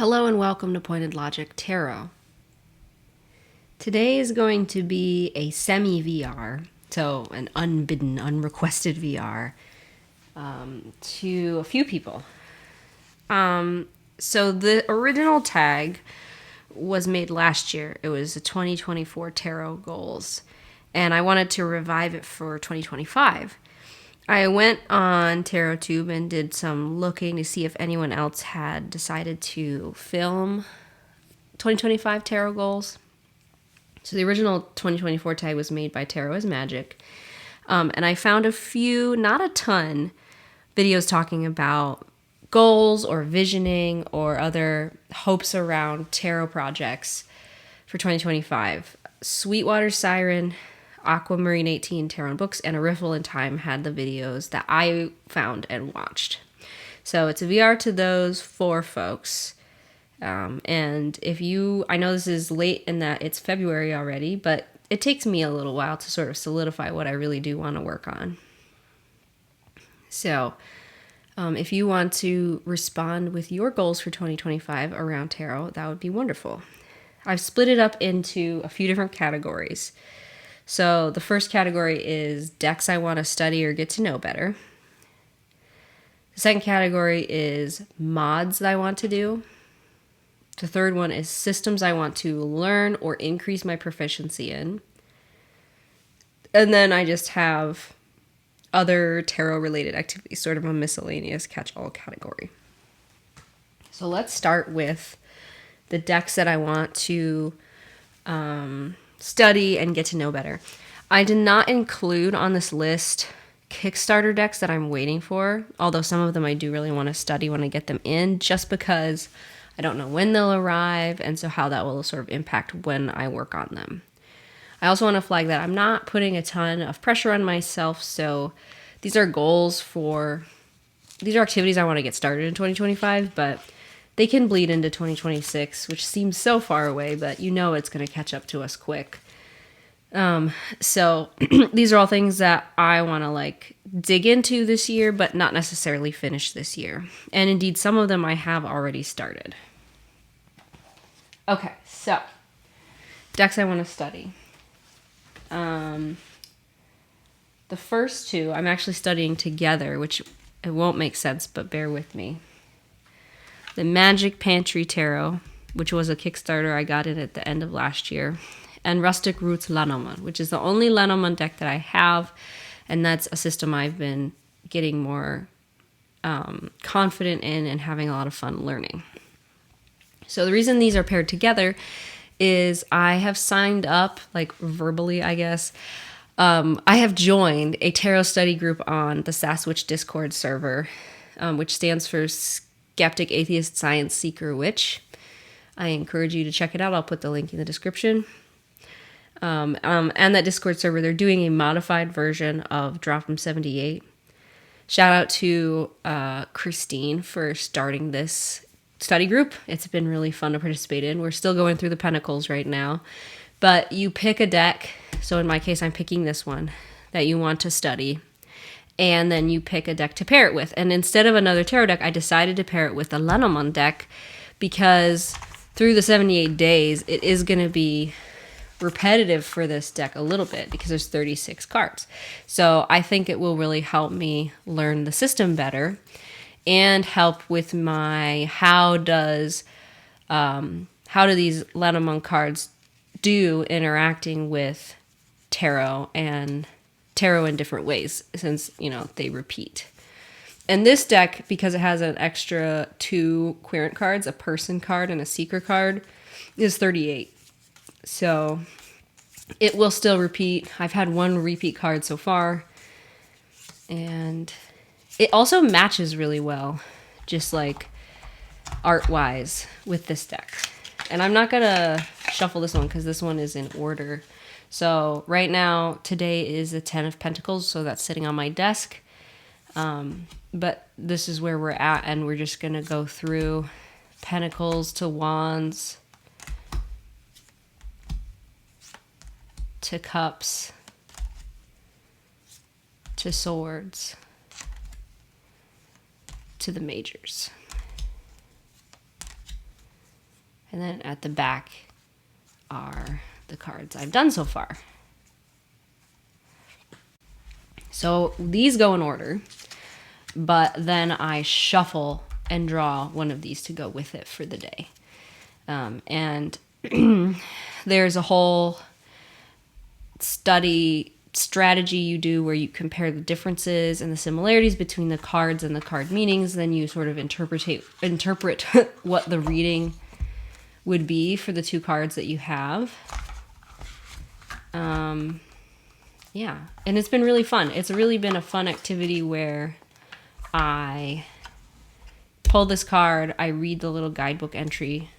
Hello and welcome to Pointed Logic Tarot. Today is going to be a semi-VR, so an unbidden, unrequested VR, to a few people. So the original tag was made last year. It was the 2024 Tarot Goals, and I wanted to revive it for 2025. I went on TarotTube and did some looking to see if anyone else had decided to film 2025 tarot goals. So the original 2024 tag was made by Tarot is Magic. And I found a few, not a ton, videos talking about goals or visioning or other hopes around tarot projects for 2025. Sweetwater Siren, Aquamarine 18 Tarot and Books, and A Riffle in Time had the videos that I found and watched. So it's a VR to those four folks. And if you, I know this is late in that it's February already, but it takes me a little while to sort of solidify what I really do want to work on. So if you want to respond with your goals for 2025 around tarot, that would be wonderful. I've split it up into a few different categories. So the first category is decks I want to study or get to know better. The second category is mods that I want to do. The third one is systems I want to learn or increase my proficiency in. And then I just have other tarot-related activities, sort of a miscellaneous catch-all category. So let's start with the decks that I want to study and get to know better. I did not include on this list Kickstarter decks that I'm waiting for, although some of them I do really want to study when I get them in, just because I don't know when they'll arrive, and so how that will sort of impact when I work on them. I also want to flag that I'm not putting a ton of pressure on myself, so these are these are activities I want to get started in 2025, but they can bleed into 2026, which seems so far away, but you know it's going to catch up to us quick. So these are all things that I want to dig into this year, but not necessarily finish this year. And indeed, some of them I have already started. Okay, so decks I want to study. The first two I'm actually studying together, which it won't make sense, but bear with me. The Magic Pantry Tarot, which was a Kickstarter I got in at the end of last year, and Rustic Roots Lenormand, which is the only Lenormand deck that I have, and that's a system I've been getting more confident in and having a lot of fun learning. So the reason these are paired together is I have signed up, verbally, I guess. I have joined a tarot study group on the Saswitch Discord server, which stands for Skeptic, Atheist, Science Seeker, Witch. I encourage you to check it out. I'll put the link in the description. And that Discord server, they're doing a modified version of Drop 'em 78. Shout out to Christine for starting this study group. It's been really fun to participate in. We're still going through the Pentacles right now. But you pick a deck. So in my case, I'm picking this one that you want to study. And then you pick a deck to pair it with. And instead of another tarot deck, I decided to pair it with the Lenormand deck because through the 78 days, it is going to be repetitive for this deck a little bit because there's 36 cards. So I think it will really help me learn the system better and help with my how do these Lenormand cards do interacting with tarot in different ways since, they repeat. And this deck, because it has an extra 2 querent cards, a person card and a seeker card, is 38. So it will still repeat. I've had 1 repeat card so far. And it also matches really well, just art-wise, with this deck. And I'm not going to shuffle this one because this one is in order. So right now, today is the 10 of Pentacles, so that's sitting on my desk. But this is where we're at, and we're just going to go through Pentacles to Wands to Cups to Swords to the Majors. And then at the back are the cards I've done so far. So these go in order, but then I shuffle and draw one of these to go with it for the day. And there's a whole strategy you do where you compare the differences and the similarities between the cards and the card meanings. Then you sort of interpret what the reading would be for the two cards that you have. Yeah, and it's been really fun. It's really been a fun activity where I pull this card, I read the little guidebook entry,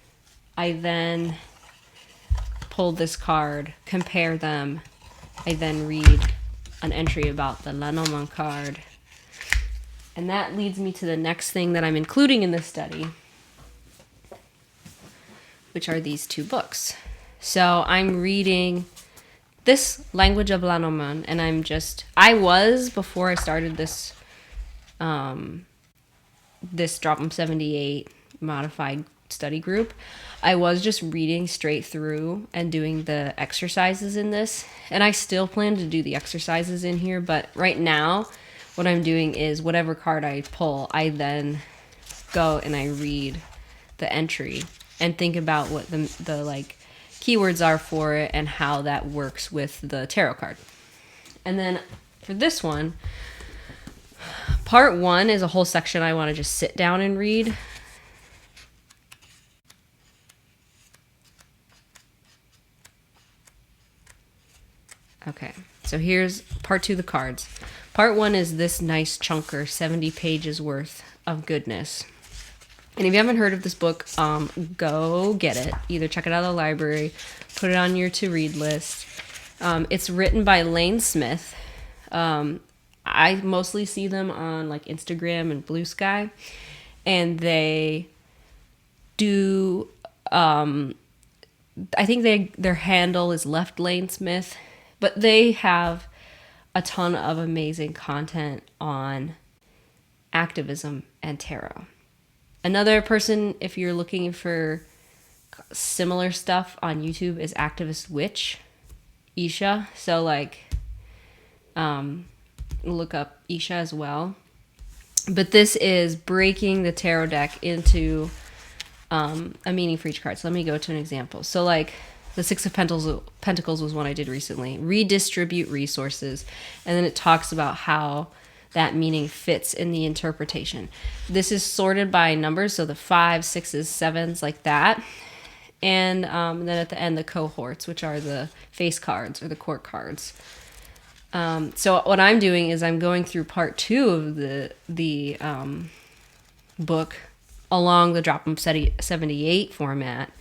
I then pull this card, compare them, I then read an entry about the Lenormand card. And that leads me to the next thing that I'm including in this study, which are these two books. So I'm reading this Language of Lenormand, and before I started this this Drop 78 modified study group, I was just reading straight through and doing the exercises in this. And I still plan to do the exercises in here, but right now what I'm doing is whatever card I pull, I then go and I read the entry and think about what the like keywords are for it and how that works with the tarot card. And then for this one, part 1 is a whole section I want to just sit down and read. Okay, so here's part 2 of the cards. Part 1 is this nice chunker, 70 pages worth of goodness. And if you haven't heard of this book, go get it. Either check it out of the library, put it on your to-read list. It's written by Lane Smith. I mostly see them on like Instagram and Blue Sky. And they do, I think their handle is Left Lane Smith. But they have a ton of amazing content on activism and tarot. Another person, if you're looking for similar stuff on YouTube, is Activist Witch, Isha. So look up Isha as well. But this is breaking the tarot deck into a meaning for each card. So let me go to an example. So the Six of Pentacles was one I did recently. Redistribute resources. And then it talks about how that meaning fits in the interpretation. This is sorted by numbers, so the 5s, 6s, 7s, like that. And then at the end, the cohorts, which are the face cards or the court cards. So what I'm doing is I'm going through part 2 of the book along the Drop 78 format.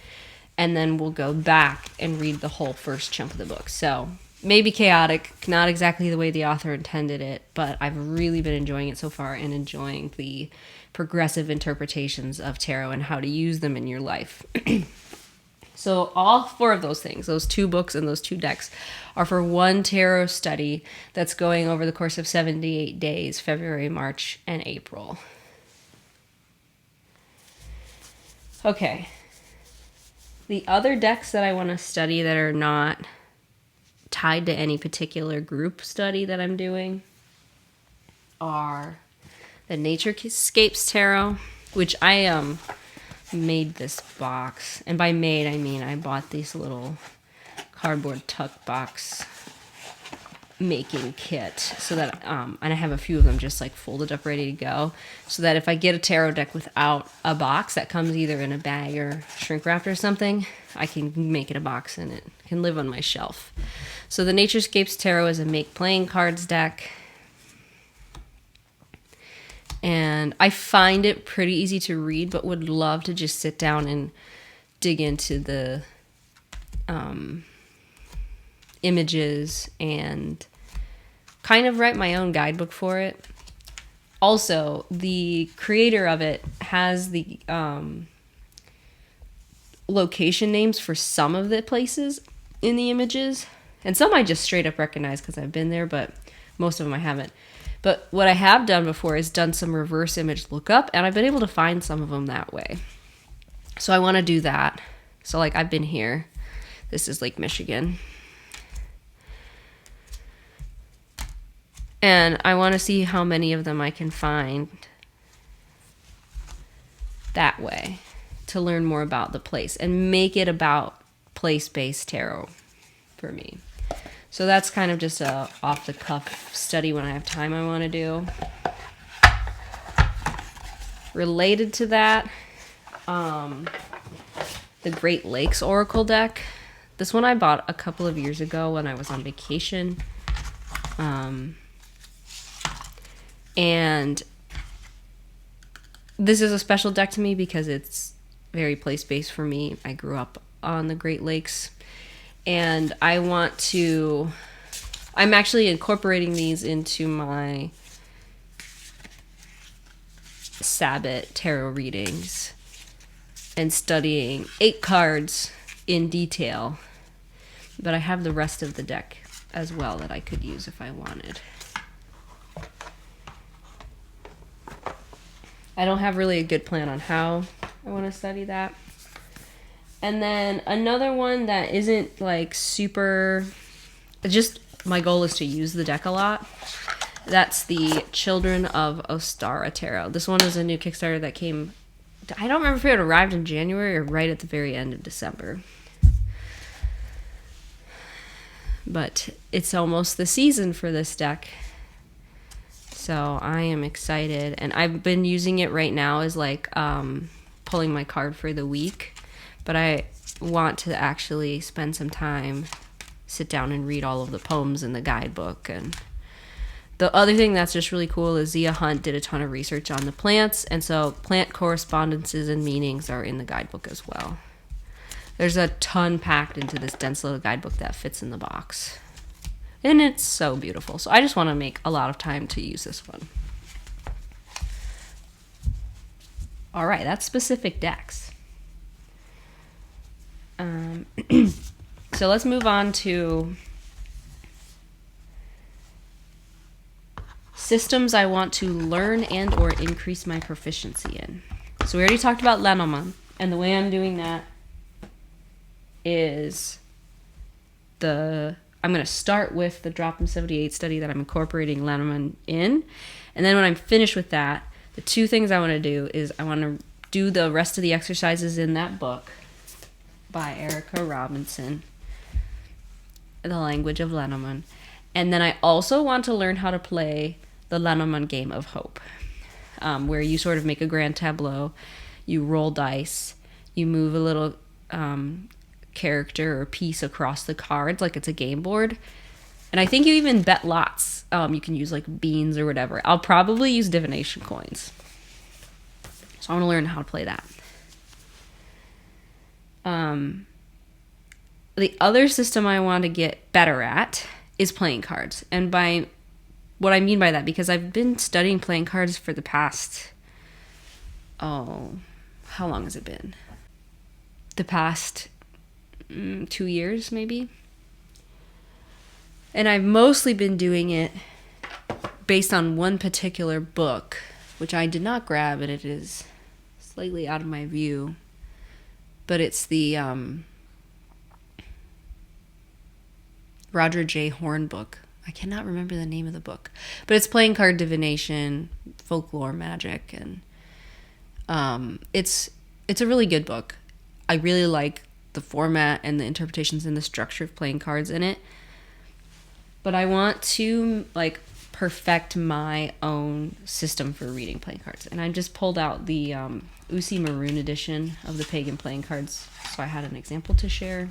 And then we'll go back and read the whole first chunk of the book. So maybe chaotic, not exactly the way the author intended it, but I've really been enjoying it so far and enjoying the progressive interpretations of tarot and how to use them in your life. So all 4 of those things, those 2 books and those 2 decks, are for one tarot study that's going over the course of 78 days, February, March, and April. Okay. The other decks that I want to study that are not tied to any particular group study that I'm doing are the Naturescapes Tarot, which I made this box. And by made, I mean I bought these little cardboard tuck box making kit so that and I have a few of them just folded up ready to go, so that if I get a tarot deck without a box that comes either in a bag or shrink wrapped or something, I can make it a box and it can live on my shelf. So the Naturescapes Tarot is a make playing cards deck, and I find it pretty easy to read, but would love to just sit down and dig into the images and kind of write my own guidebook for it. Also, the creator of it has the location names for some of the places in the images, and some I just straight up recognize because I've been there, but most of them I haven't. But what I have done before is done some reverse image lookup, and I've been able to find some of them that way. So I want to do that. So like I've been here. This is Lake Michigan. And I want to see how many of them I can find that way to learn more about the place and make it about place-based tarot for me. So that's kind of just a off-the-cuff study when I have time I want to do. Related to that, the Great Lakes Oracle deck. This one I bought a couple of years ago when I was on vacation. And this is a special deck to me because it's very place-based for me. I grew up on the Great Lakes. And I'm actually incorporating these into my Sabbath tarot readings and studying 8 cards in detail. But I have the rest of the deck as well that I could use if I wanted. I don't have really a good plan on how I want to study that. And then another one that isn't like super, just my goal is to use the deck a lot. That's the Children of Ostara Tarot. This one is a new Kickstarter that came, I don't remember if it arrived in January or right at the very end of December. But it's almost the season for this deck. So I am excited. And I've been using it right now as like pulling my card for the week. But I want to actually spend some time, sit down and read all of the poems in the guidebook. And the other thing that's just really cool is Zia Hunt did a ton of research on the plants. And so plant correspondences and meanings are in the guidebook as well. There's a ton packed into this dense little guidebook that fits in the box. And it's so beautiful. So I just want to make a lot of time to use this one. All right, that's specific decks. So let's move on to systems I want to learn and or increase my proficiency in. So we already talked about Lenormand, and the way I'm doing that is I'm going to start with the Drop in 78 study that I'm incorporating Lenormand in, and then when I'm finished with that, the 2 things I want to do is I want to do the rest of the exercises in that book by Erica Robinson, The Language of Lenormand. And then I also want to learn how to play the Lenormand Game of Hope, where you sort of make a grand tableau, you roll dice, you move a little character or piece across the cards like it's a game board. And I think you even bet lots. You can use like beans or whatever. I'll probably use divination coins. So I want to learn how to play that. The other system I want to get better at is playing cards. And by what I mean by that, because I've been studying playing cards for the past, how long has it been? The past 2 years, maybe. And I've mostly been doing it based on one particular book, which I did not grab, and it is slightly out of my view. But it's the Roger J. Horn book. I cannot remember the name of the book. But it's playing card divination, folklore magic, and it's a really good book. I really like the format and the interpretations and the structure of playing cards in it. But I want to like perfect my own system for reading playing cards. And I just pulled out the Usi Maroon edition of the Pagan playing cards, so I had an example to share.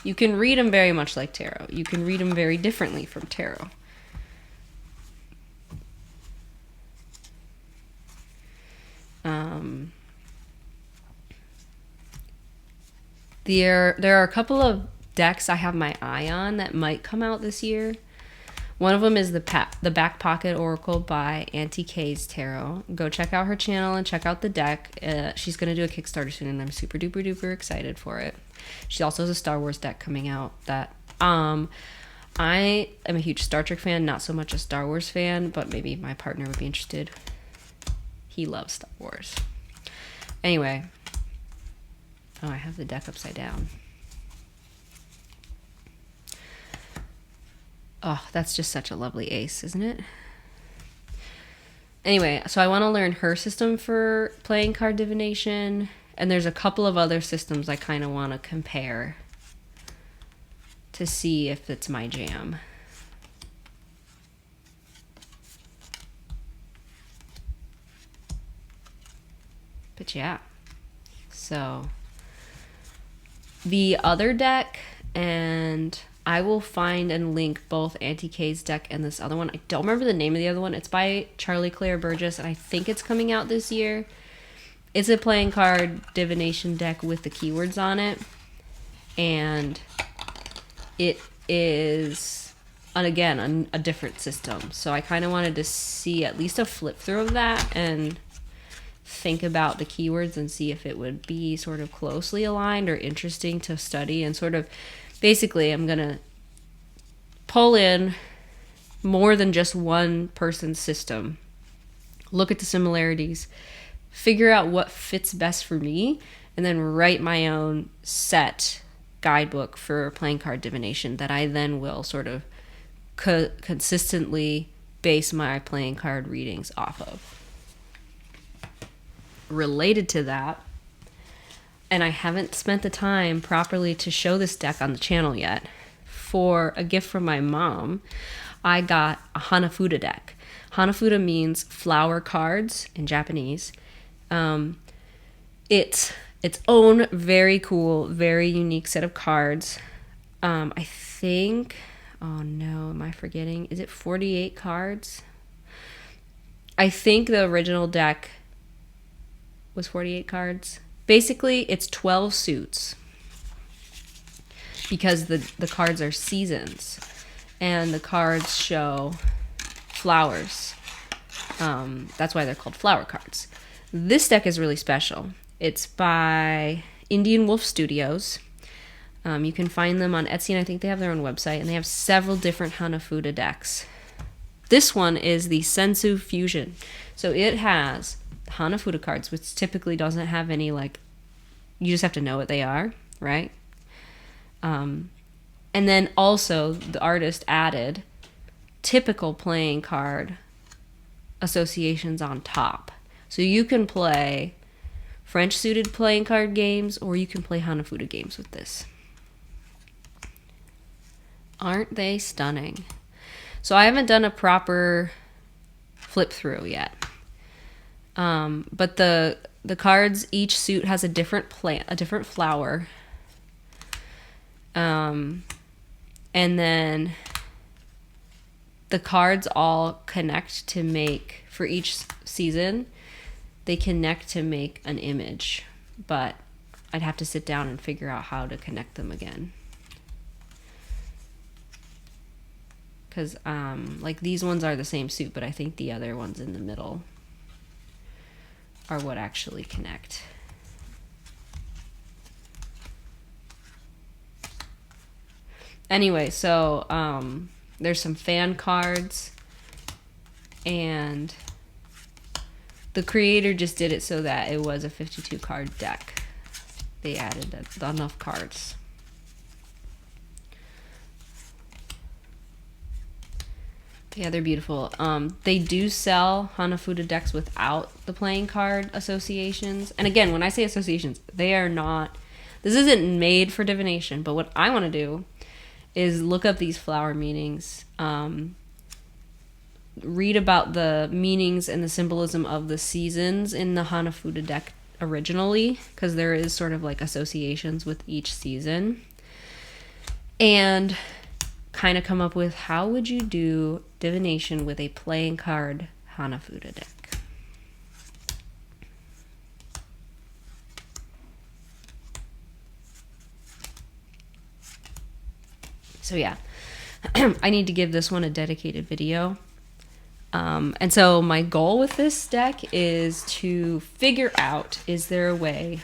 You can read them very much like tarot. You can read them very differently from tarot. There are a couple of decks I have my eye on that might come out this year. One of them is the Back Pocket Oracle by Auntie Kay's Tarot. Go check out her channel and check out the deck. She's going to do a Kickstarter soon, and I'm super duper duper excited for it. She also has a Star Wars deck coming out that I am a huge Star Trek fan, not so much a Star Wars fan, but maybe my partner would be interested. He loves Star Wars. Anyway. Oh, I have the deck upside down. Oh, that's just such a lovely ace, isn't it? Anyway, so I want to learn her system for playing card divination. And there's a couple of other systems I kind of want to compare to see if it's my jam. But yeah, so the other deck, and I will find and link both Auntie Kay's deck and this other one. I don't remember the name of the other one. It's by Charlie Claire Burgess, and I think it's coming out this year. It's a playing card divination deck with the keywords on it, and it is, again, a different system. So I kind of wanted to see at least a flip through of that and think about the keywords and see if it would be sort of closely aligned or interesting to study. And sort of basically I'm gonna pull in more than just one person's system, look at the similarities, figure out what fits best for me, and then write my own set guidebook for playing card divination that I then will sort of consistently base my playing card readings off of. Related to that, and I haven't spent the time properly to show this deck on the channel yet, for a gift from my mom, I got a Hanafuda deck. Hanafuda means flower cards in Japanese. It's its own very cool, very unique set of cards. I think, oh no, am I forgetting? Is it 48 cards? I think the original deck was 48 cards. Basically, it's 12 suits because the cards are seasons and the cards show flowers. That's why they're called flower cards. This deck is really special. It's by Indian Wolf Studios. You can find them on Etsy, and I think they have their own website, and they have several different Hanafuda decks. This one is the Sensu Fusion. So it has Hanafuda cards, which typically doesn't have any, like, you just have to know what they are, right? And then also the artist added typical playing card associations on top. So you can play French suited playing card games, or you can play Hanafuda games with this. Aren't they stunning? So I haven't done a proper flip through yet. But the cards, each suit has a different plant, a different flower. And then the cards all connect to make, for each season, they connect to make an image. But I'd have to sit down and figure out how to connect them again. Because, like, these ones are the same suit, but I think the other ones in the middle are what actually connect. Anyway, so there's some fan cards, and the creator just did it so that it was a 52 card deck. They added enough cards. Yeah, they're beautiful. They do sell Hanafuda decks without the playing card associations. And again, when I say associations, they are not, this isn't made for divination, but what I want to do is look up these flower meanings, read about the meanings and the symbolism of the seasons in the Hanafuda deck originally, because there is sort of like associations with each season, and kind of come up with how would you do divination with a playing card Hanafuda deck. So yeah, I need to give this one a dedicated video. And so my goal with this deck is to figure out, is there a way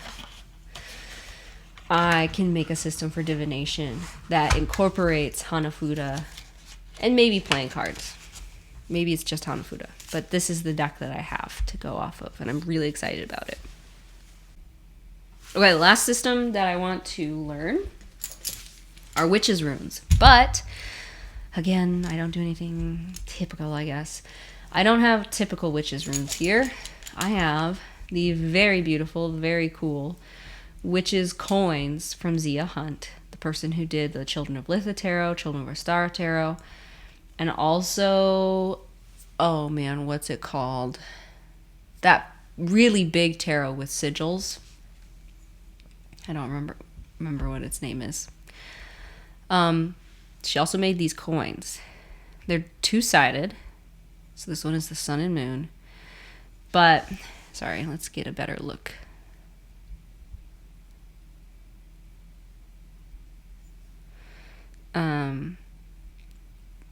I can make a system for divination that incorporates Hanafuda and maybe playing cards. Maybe it's just Hanafuda, but this is the deck that I have to go off of, and I'm really excited about it. Okay, the last system that I want to learn are witches' runes. But, again, I don't do anything typical, I guess. I don't have typical witches' runes here. I have the very beautiful, very cool witches' coins from Zia Hunt, the person who did the Children of Litha Tarot, Children of Ostara Tarot, and also, oh man, what's it called? That really big tarot with sigils. I don't remember what its name is. She also made these coins. They're two-sided. So this one is the sun and moon. But, sorry, let's get a better look.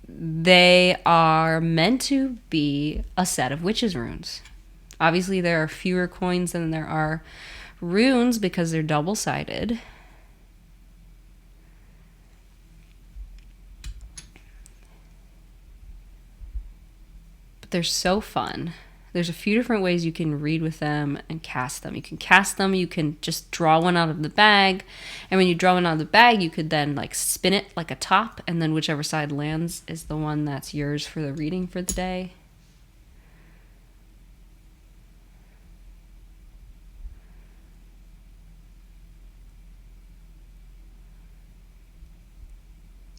They are meant to be a set of witches' runes. Obviously, there are fewer coins than there are runes because they're double-sided. But they're so fun. There's a few different ways you can read with them and cast them. You can cast them, you can just draw one out of the bag, and when you draw one out of the bag, you could then like spin it like a top, and then whichever side lands is the one that's yours for the reading for the day.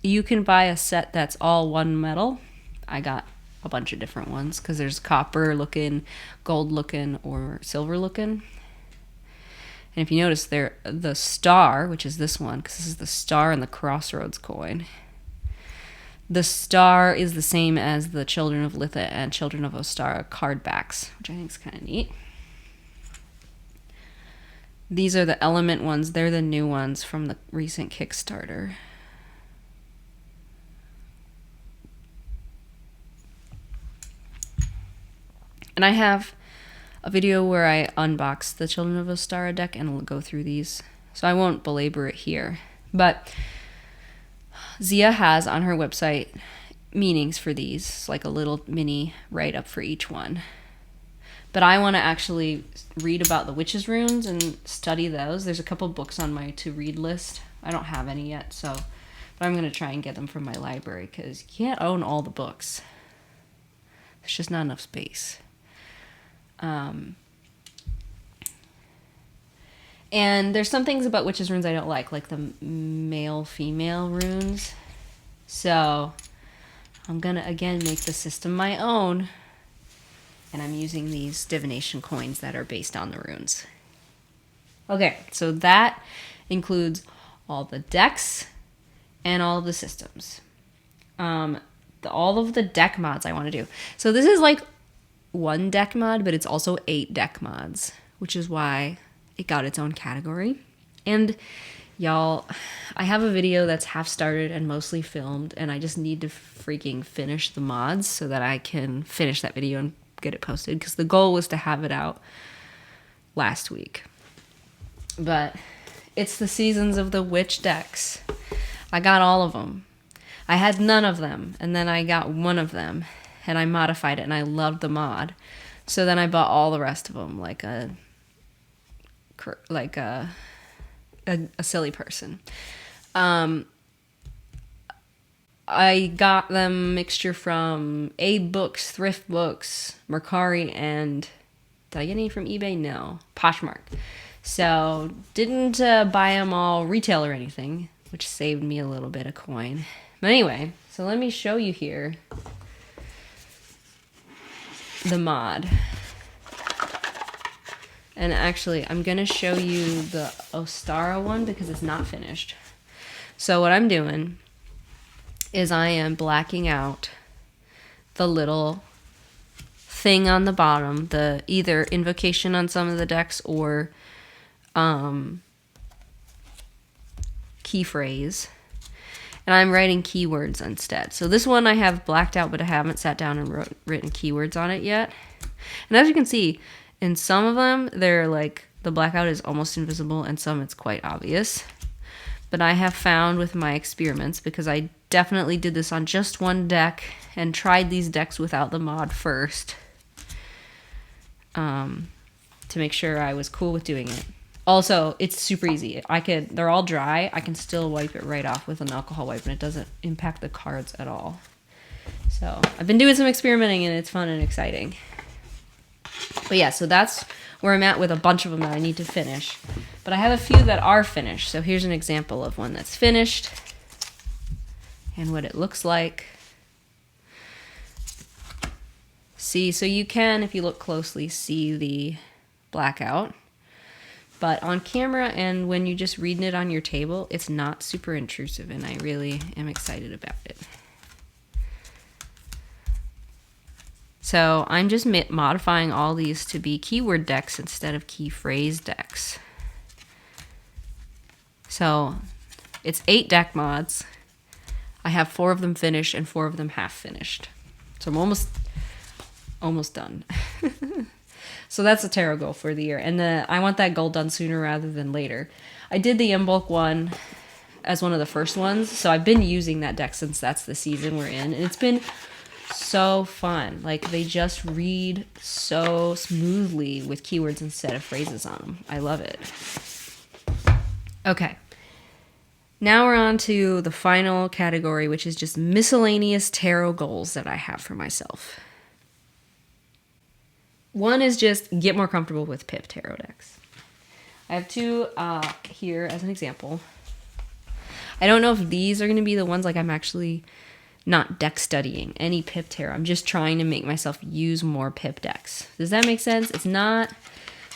You can buy a set that's all one metal. I got a bunch of different ones because there's copper looking, gold looking, or silver looking. And if you notice there, the star, which is this one, because this is the star and the crossroads coin. The star is the same as the Children of Litha and Children of Ostara card backs, which I think is kind of neat. These are the element ones. They're the new ones from the recent Kickstarter. And I have a video where I unbox the Children of Ostara deck and we'll go through these. So I won't belabor it here. But Zia has on her website meanings for these. It's like a little mini write-up for each one. But I want to actually read about the witches' runes and study those. There's a couple books on my to-read list. I don't have any yet, but I'm going to try and get them from my library because you can't own all the books. There's just not enough space. And there's some things about witches' runes I don't like the male-female runes. So I'm going to, again, make the system my own. And I'm using these divination coins that are based on the runes. Okay, so that includes all the decks and all of the systems. All of the deck mods I want to do. So this is like one deck mod, but it's also 8 deck mods, which is why it got its own category. And y'all, I have a video that's half started and mostly filmed, and I just need to freaking finish the mods so that I can finish that video and get it posted, because the goal was to have it out last week. But it's the seasons of the witch decks. I got all of them. I had none of them, and then I got one of them, and I modified it, and I loved the mod. So then I bought all the rest of them, like a silly person. I got them mixture from Abe Books, Thrift Books, Mercari, and did I get any from eBay? No, Poshmark. So didn't buy them all retail or anything, which saved me a little bit of coin. But anyway, so let me show you here the mod. And actually, I'm going to show you the Ostara one because it's not finished. So what I'm doing is I am blacking out the little thing on the bottom, the either invocation on some of the decks or key phrase. And I'm writing keywords instead. So this one I have blacked out, but I haven't sat down and written keywords on it yet. And as you can see, in some of them, they're like, the blackout is almost invisible, and some it's quite obvious. But I have found with my experiments, because I definitely did this on just one deck and tried these decks without the mod first, to make sure I was cool with doing it. Also, it's super easy. They're all dry. I can still wipe it right off with an alcohol wipe, and it doesn't impact the cards at all. So I've been doing some experimenting, and it's fun and exciting. But yeah, so that's where I'm at with a bunch of them that I need to finish. But I have a few that are finished. So here's an example of one that's finished and what it looks like. See, so you can, if you look closely, see the blackout. But on camera and when you're just reading it on your table, it's not super intrusive, and I really am excited about it. So I'm just modifying all these to be keyword decks instead of key phrase decks. So it's 8 deck mods. I have 4 of them finished and 4 of them half finished. So I'm almost done. So that's a tarot goal for the year. And I want that goal done sooner rather than later. I did the in-bulk one as one of the first ones. So I've been using that deck since that's the season we're in. And it's been so fun. Like, they just read so smoothly with keywords instead of phrases on them. I love it. Okay. Now we're on to the final category, which is just miscellaneous tarot goals that I have for myself. One is just get more comfortable with pip tarot decks. I have 2 here as an example. I don't know if these are going to be the ones, like, I'm actually not deck studying any pip tarot. I'm just trying to make myself use more pip decks. Does that make sense? It's not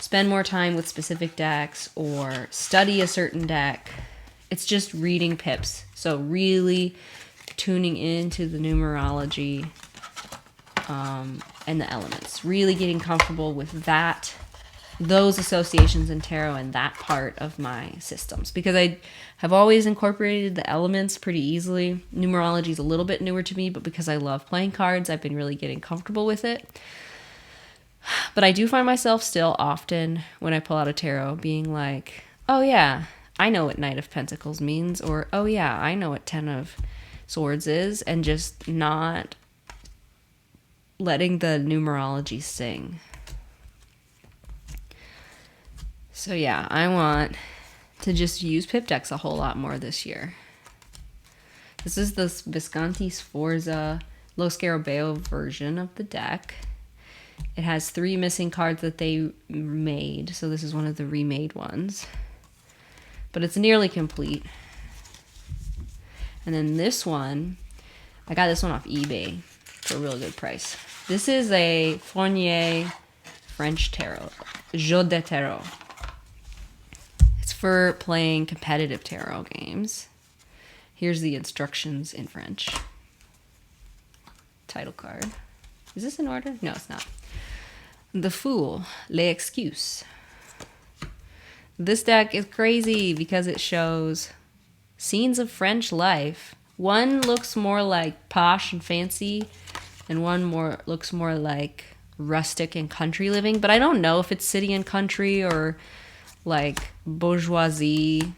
spend more time with specific decks or study a certain deck. It's just reading pips. So really tuning into the numerology and the elements. Really getting comfortable with those associations in tarot and that part of my systems. Because I have always incorporated the elements pretty easily. Numerology is a little bit newer to me, but because I love playing cards, I've been really getting comfortable with it. But I do find myself still often, when I pull out a tarot, being like, oh yeah, I know what Knight of Pentacles means, or oh yeah, I know what 10 of Swords is, and just not letting the numerology sing. So yeah, I want to just use pip decks a whole lot more this year. This is the Visconti Sforza Lo Scarabeo version of the deck. It has 3 missing cards that they made, so this is one of the remade ones. But it's nearly complete. And then this one, I got this one off eBay for a real good price. This is a Fournier French tarot, Jeu de Tarot. It's for playing competitive tarot games. Here's the instructions in French. Title card. Is this in order? No, it's not. The Fool, L'Excuse. This deck is crazy because it shows scenes of French life. One looks more like posh and fancy, and one looks more like rustic and country living. But I don't know if it's city and country or like bourgeoisie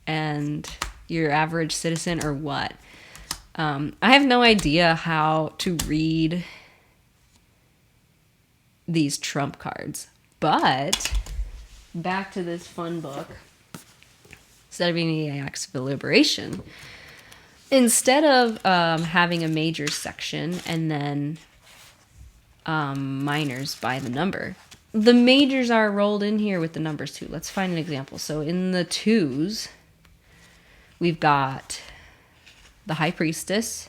and your average citizen or what. I have no idea how to read these trump cards. But back to this fun book, Studying the Acts of Liberation. Instead of having a major section and then minors by the number, the majors are rolled in here with the numbers too. Let's find an example. So in the 2s, we've got the High Priestess.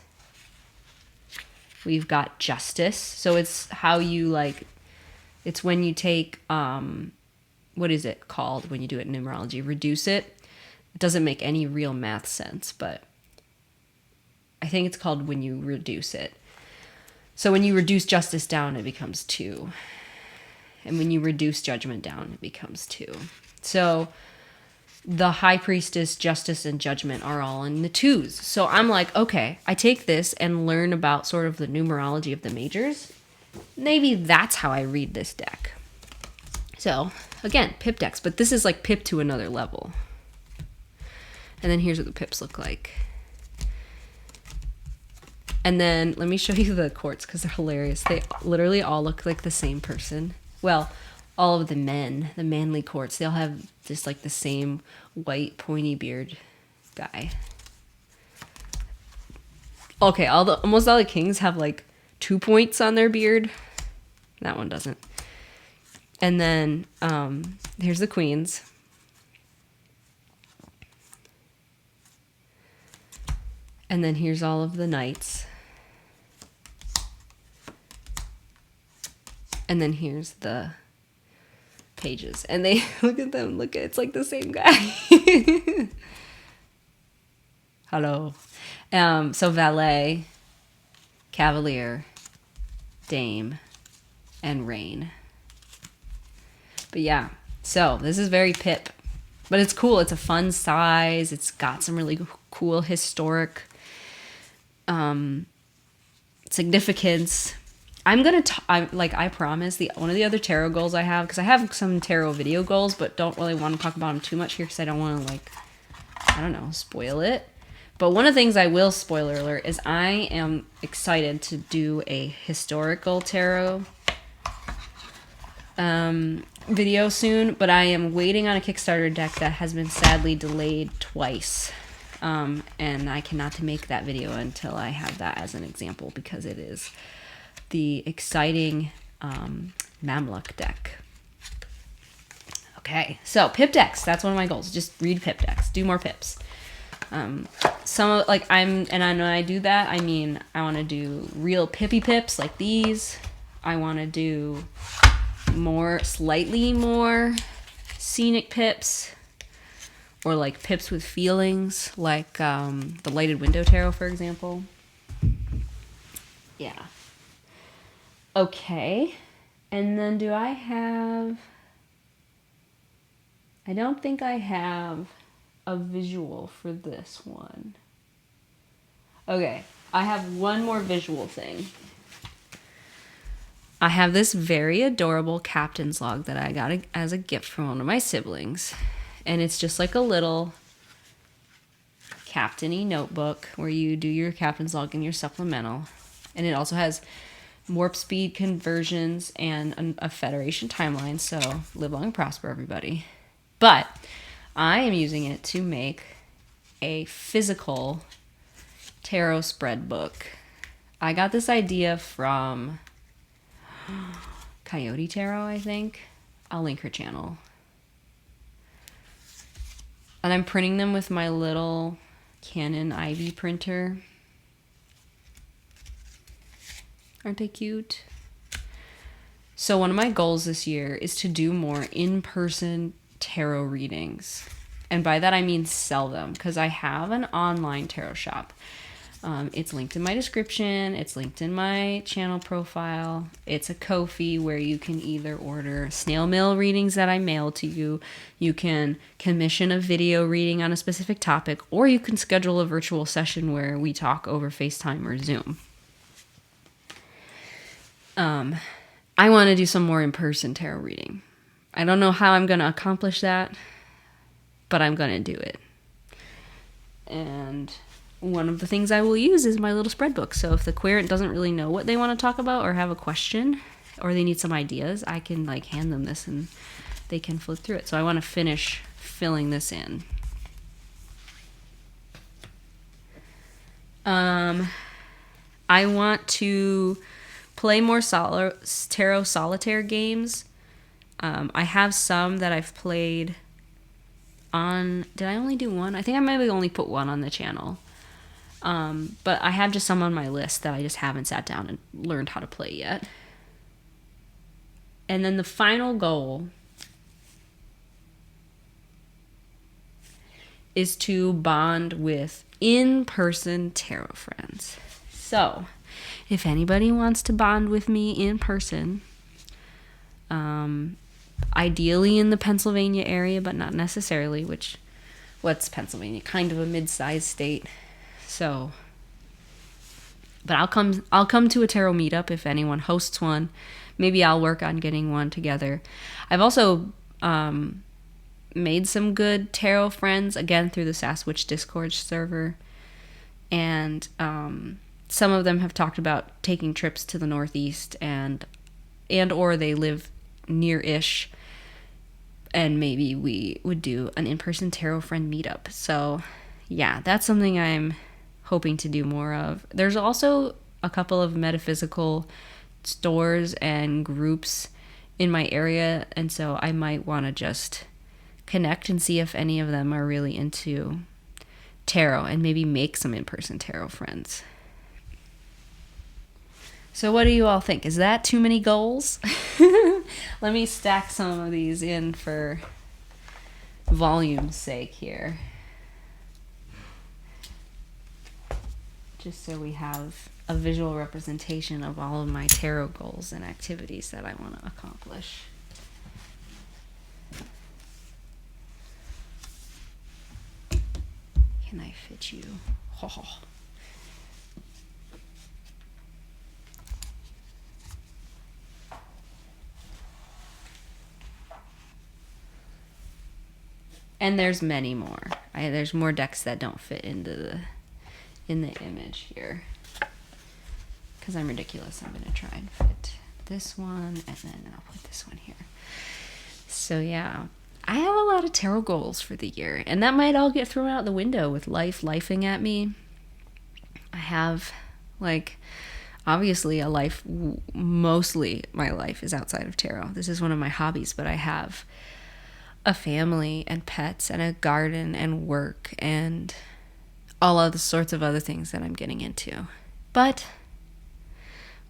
We've got Justice. So it's how you it's when you take, what is it called when you do it in numerology? Reduce it. It doesn't make any real math sense, but I think it's called when you reduce it. So when you reduce Justice down, it becomes 2. And when you reduce Judgment down, it becomes 2. So the High Priestess, Justice, and Judgment are all in the 2s. So I'm like, okay, I take this and learn about sort of the numerology of the majors. Maybe that's how I read this deck. So again, pip decks, but this is like pip to another level. And then here's what the pips look like. And then let me show you the quartz because they're hilarious. They literally all look like the same person. Well, all of the men, the manly courts, they all have just like the same white pointy beard guy. Okay, almost all the kings have like 2 points on their beard. That one doesn't. And then here's the queens. And then here's all of the knights. And then here's the pages. And they look at them, it's like the same guy. Hello. So valet, cavalier, dame, and reign. But yeah, so this is very Pip. But it's cool. It's a fun size. It's got some really cool historic significance. I promise, one of the other tarot goals I have, because I have some tarot video goals, but don't really want to talk about them too much here because I don't want to, spoil it. But one of the things I will, spoiler alert, is I am excited to do a historical tarot video soon, but I am waiting on a Kickstarter deck that has been sadly delayed twice. And I cannot make that video until I have that as an example, because it is the exciting Mamluk deck. Okay, so Pip decks. That's one of my goals. Just read Pip decks. Do more Pips. When I do that, I mean, I want to do real Pippy Pips like these. I want to do slightly more scenic Pips, or like Pips with feelings, like the Lighted Window Tarot, for example. Yeah. Okay. And then I don't think I have a visual for this one. Okay. I have one more visual thing. I have this very adorable captain's log that I got as a gift from one of my siblings. And it's just like a little captain-y notebook where you do your captain's log and your supplemental. And it also has warp speed conversions and a Federation timeline. So live long and prosper, everybody. But I am using it to make a physical tarot spread book. I got this idea from Coyote Tarot, I think. I'll link her channel. And I'm printing them with my little Canon Ivy printer. Aren't they cute? So one of my goals this year is to do more in-person tarot readings. And by that I mean sell them, because I have an online tarot shop. It's linked in my description. It's linked in my channel profile. It's a Ko-fi where you can either order snail mail readings that I mail to you. You can commission a video reading on a specific topic, or you can schedule a virtual session where we talk over FaceTime or Zoom. I want to do some more in-person tarot reading. I don't know how I'm going to accomplish that, but I'm going to do it. And one of the things I will use is my little spread book. So if the querent doesn't really know what they want to talk about or have a question or they need some ideas, I can hand them this and they can flip through it. So I want to finish filling this in. I want to play more tarot solitaire games. I have some that I've played on... Did I only do one? I think I maybe only put one on the channel. But I have just some on my list that I just haven't sat down and learned how to play yet. And then the final goal is to bond with in-person tarot friends. So, if anybody wants to bond with me in person, ideally in the Pennsylvania area, but not necessarily, what's Pennsylvania? Kind of a mid-sized state. So, but I'll come to a tarot meetup if anyone hosts one. Maybe I'll work on getting one together. I've also made some good tarot friends, again, through the Sasquatch Discord server. And some of them have talked about taking trips to the Northeast and or they live near-ish, and maybe we would do an in-person tarot friend meetup. So yeah, that's something I'm hoping to do more of. There's also a couple of metaphysical stores and groups in my area, and so I might want to just connect and see if any of them are really into tarot and maybe make some in-person tarot friends. So what do you all think? Is that too many goals? Let me stack some of these in for volume's sake here, just so we have a visual representation of all of my tarot goals and activities that I want to accomplish. Can I fit you? Oh. And there's many more. There's more decks that don't fit in the image here. Because I'm ridiculous, I'm going to try and fit this one, and then I'll put this one here. So yeah, I have a lot of tarot goals for the year, and that might all get thrown out the window with life lifing at me. I have, like, obviously a life, mostly my life is outside of tarot. This is one of my hobbies, but I have a family and pets and a garden and work and all other sorts of other things that I'm getting into. But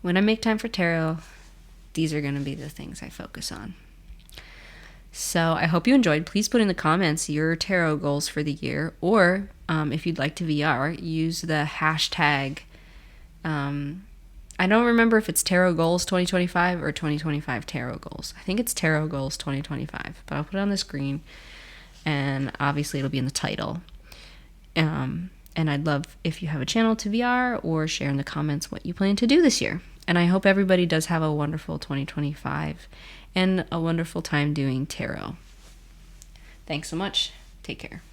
when I make time for tarot, these are going to be the things I focus on. So I hope you enjoyed. Please put in the comments your tarot goals for the year, or if you'd like to VR, use the hashtag. I don't remember if it's Tarot Goals 2025 or 2025 Tarot Goals. I think it's Tarot Goals 2025, but I'll put it on the screen, and obviously it'll be in the title. And I'd love if you have a channel to VR, or share in the comments what you plan to do this year. And I hope everybody does have a wonderful 2025 and a wonderful time doing tarot. Thanks so much. Take care.